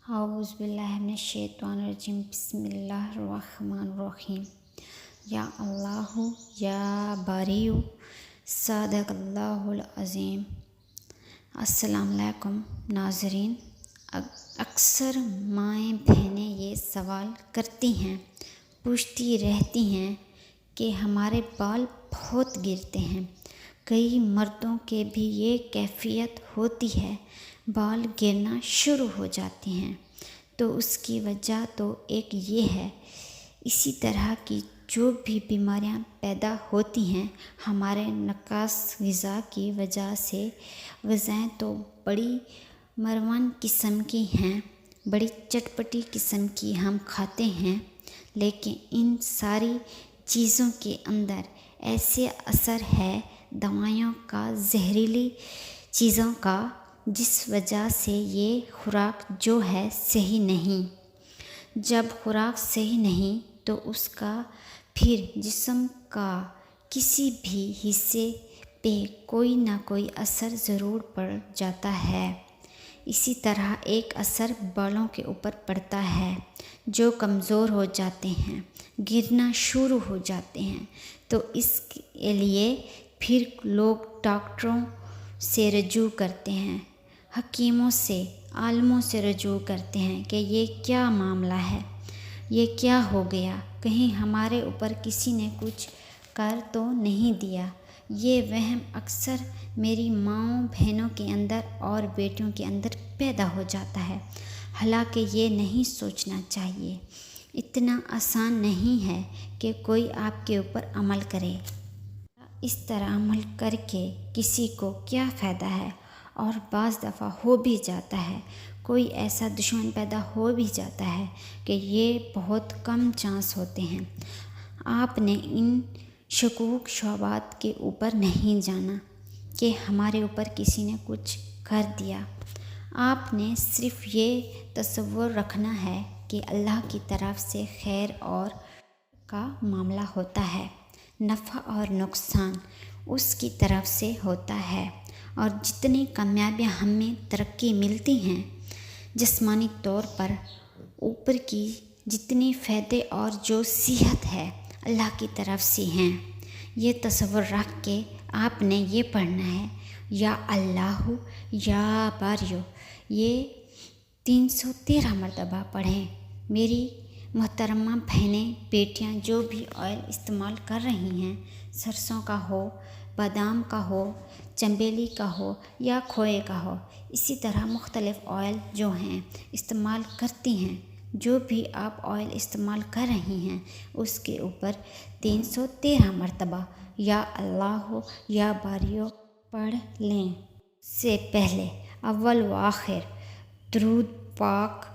اعوذ باللہ من الشیطان الرجیم بسم اللہ الرحمن الرحیم یا اللہ یا باریو صادق اللہ العظیم۔ السلام علیکم ناظرین، اکثر مائیں بہنیں یہ سوال کرتی ہیں، پوچھتی رہتی ہیں کہ ہمارے بال بہت گرتے ہیں۔ کئی مردوں کے بھی یہ کیفیت ہوتی ہے، بال گرنا شروع ہو جاتے ہیں، تو اس کی وجہ تو ایک یہ ہے۔ اسی طرح کی جو بھی بیماریاں پیدا ہوتی ہیں ہمارے ناقص غذا کی وجہ سے، غذائیں تو بڑی مروان قسم کی ہیں، بڑی چٹپٹی قسم کی ہم کھاتے ہیں، لیکن ان ساری چیزوں کے اندر ایسے اثر ہے دوائیوں کا، زہریلی چیزوں کا، جس وجہ سے یہ خوراک جو ہے صحیح نہیں۔ جب خوراک صحیح نہیں تو اس کا پھر جسم کا کسی بھی حصے پہ کوئی نہ کوئی اثر ضرور پڑ جاتا ہے۔ اسی طرح ایک اثر بالوں کے اوپر پڑتا ہے، جو کمزور ہو جاتے ہیں، گرنا شروع ہو جاتے ہیں۔ تو اس کے لیے پھر لوگ ڈاکٹروں سے رجوع کرتے ہیں، حکیموں سے، عالموں سے رجوع کرتے ہیں کہ یہ کیا معاملہ ہے، یہ کیا ہو گیا، کہیں ہمارے اوپر کسی نے کچھ کر تو نہیں دیا۔ یہ وہم اکثر میری ماؤں بہنوں کے اندر اور بیٹیوں کے اندر پیدا ہو جاتا ہے، حالانکہ یہ نہیں سوچنا چاہیے۔ اتنا آسان نہیں ہے کہ کوئی آپ کے اوپر عمل کرے۔ اس طرح عمل کر کے کسی کو کیا فائدہ ہے، اور بعض دفعہ ہو بھی جاتا ہے، کوئی ایسا دشمن پیدا ہو بھی جاتا ہے کہ یہ بہت کم چانس ہوتے ہیں۔ آپ نے ان شکوک شبہات کے اوپر نہیں جانا کہ ہمارے اوپر کسی نے کچھ کر دیا۔ آپ نے صرف یہ تصور رکھنا ہے کہ اللہ کی طرف سے خیر اور کا معاملہ ہوتا ہے، نفع اور نقصان اس کی طرف سے ہوتا ہے، اور جتنی کامیابیاں ہمیں ترقی ملتی ہیں جسمانی طور پر، اوپر کی جتنی فائدے اور جو صحت ہے اللہ کی طرف سے ہیں۔ یہ تصور رکھ کے آپ نے یہ پڑھنا ہے یا اللہ یا باریو، یہ 313 مرتبہ پڑھیں۔ میری محترمہ بہنیں، بیٹیاں جو بھی آئل استعمال کر رہی ہیں، سرسوں کا ہو، بادام کا ہو، چنبیلی کا ہو یا کھوئے کا ہو، اسی طرح مختلف آئل جو ہیں استعمال کرتی ہیں، جو بھی آپ آئل استعمال کر رہی ہیں اس کے اوپر 313 مرتبہ یا اللہ یا باریو پڑھ لیں۔ سے پہلے اول و آخر درود پاک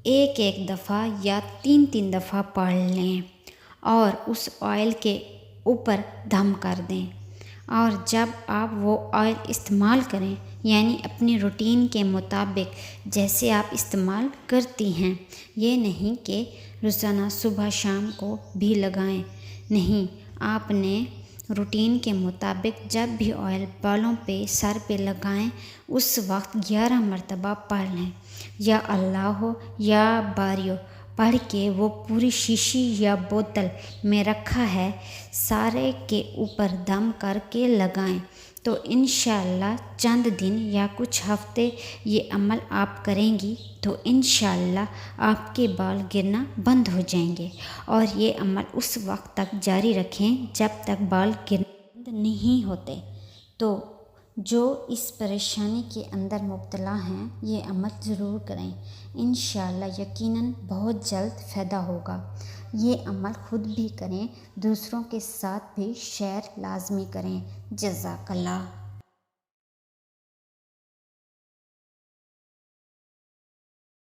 ایک دفعہ یا 3 دفعہ پڑھ لیں، اور اس آئل کے اوپر دم کر دیں۔ اور جب آپ وہ آئل استعمال کریں، یعنی اپنی روٹین کے مطابق جیسے آپ استعمال کرتی ہیں، یہ نہیں کہ روزانہ صبح شام کو بھی لگائیں، نہیں، آپ نے روٹین کے مطابق جب بھی آئل بالوں پہ، سر پہ لگائیں، اس وقت 11 مرتبہ پڑھ لیں، یا اللہ یا باریو پڑھ کے وہ پوری شیشی یا بوتل میں رکھا ہے سارے کے اوپر دم کر کے لگائیں۔ تو انشاءاللہ چند دن یا کچھ ہفتے یہ عمل آپ کریں گی تو انشاءاللہ آپ کے بال گرنا بند ہو جائیں گے، اور یہ عمل اس وقت تک جاری رکھیں جب تک بال گرنا بند نہیں ہوتے۔ تو جو اس پریشانی کے اندر مبتلا ہیں یہ عمل ضرور کریں، انشاءاللہ یقیناً بہت جلد فائدہ ہوگا۔ یہ عمل خود بھی کریں، دوسروں کے ساتھ بھی شیئر لازمی کریں۔ جزاک اللہ۔